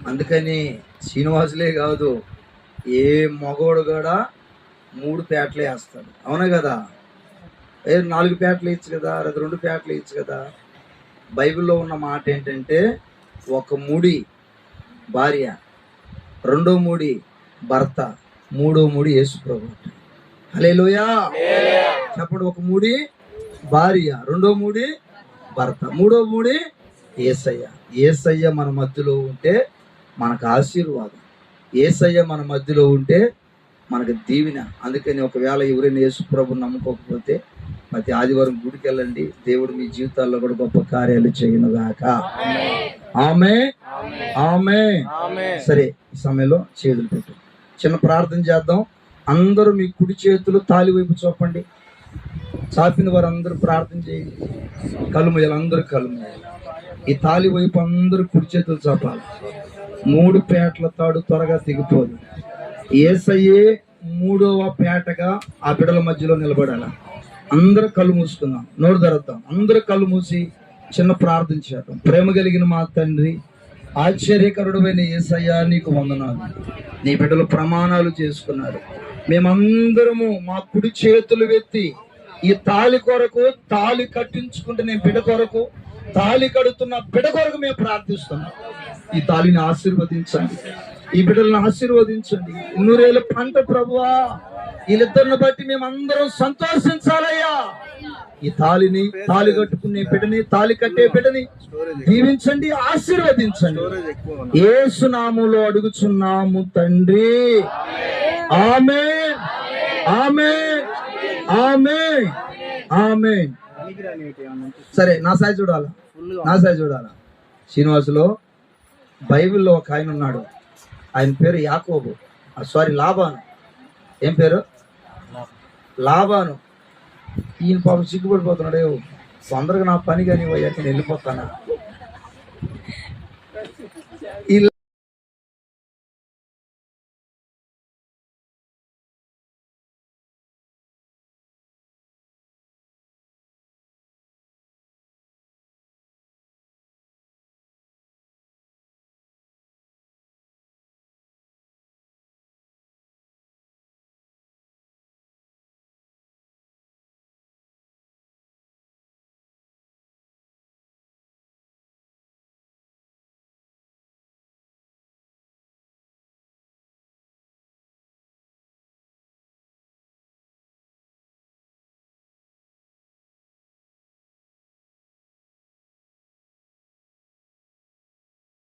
అందుకని శ్రీనివాసులే కాదు, ఏ మగోడు కూడా 3 పేటలు వేస్తాడు. అవునా కదా? 4 పేటలు ఇచ్చు కదా, 2 పేటలు ఇచ్చు కదా. బైబిల్లో ఉన్న మాట ఏంటంటే, ఒక ముడి భార్య, 2వ ముడి భర్త, 3వ ముడి యేసుప్రభు. హల్లెలూయా చెప్పండి. ఒక ముడి భార్య, 2వ ముడి భర్త, 3వ ముడి యేసయ్య. యేసయ్య మన మధ్యలో ఉంటే మనకు ఆశీర్వాదం. యేసయ్య మన మధ్యలో ఉంటే మనకు దీవెన. అందుకని ఒకవేళ ఎవరైనా యేసుప్రభుని నమ్ముకోకపోతే ప్రతి ఆదివారం గుడికి వెళ్ళండి. దేవుడు మీ జీవితాల్లో కూడా గొప్ప కార్యాలు చేయనుగాక. ఆమేన్, ఆమేన్. సరే, ఈ సమయంలో చేతులు పెట్టు, చిన్న ప్రార్థన చేద్దాం. అందరూ మీ కుడి చేతులు తాలి వైపు చూపండి. చాపిన వారు అందరూ ప్రార్థన చేయండి. కళ్ళు మూయాలి, అందరూ కళ్ళు మూయాలి. ఈ తాలి వైపు అందరూ కుడి చేతులు చాపాలి. 3 పేటల తాడు త్వరగా తెగిపోదు. యేసయ్యే 3వ పేటగా ఆ బిడల మధ్యలో నిలబడాల. అందరూ కళ్ళు మూసుకుందాం, నోరు తెరద్దాం. అందరూ కళ్ళు మూసి చిన్న ప్రార్థన చేద్దాం. ప్రేమ కలిగిన మా తండ్రి, ఆశ్చర్యకరుడైన యేసయ్య, నీకు వందనాలు. నీ బిడ్డలు ప్రమాణాలు చేసుకున్నారు. మేమందరము మా కుడి చేతులు ఎత్తి ఈ తాలి కొరకు, తాలి కట్టించుకుంటే బిడ్డ కొరకు, తాలి కడుతున్న బిడ్డ కొరకు మేము ప్రార్థిస్తున్నాం. ఈ తాలిని ఆశీర్వదించండి, ఈ బిడ్డలను ఆశీర్వదించండి. 100 పంట ప్రభువా, వీళ్ళిద్దరిని బట్టి మేమందరం సంతోషించాలయ్యా. ఈ తాలిని, తాలి కట్టుకునే బిడ్డని, తాలి కట్టే బిడ్డని దీవించండి, ఆశీర్వదించండి. యేసు నామములో అడుగుచున్నాము తండ్రి. ఆమేన్, ఆమేన్, ఆమేన్, ఆమేన్. సరే, నా సాయి చూడాలా, నా సాయి చూడాలా. శ్రీనివాసులో బైబిల్లో ఒక ఆయన ఉన్నాడు. ఆయన పేరు యాకోబు, లాబాను. ఏం పేరు? లాబాను. ఈయన పాపం సిగ్గుపడిపోతున్నాడు. తొందరగా నా పని కానీ నేను వెళ్ళిపోతానా?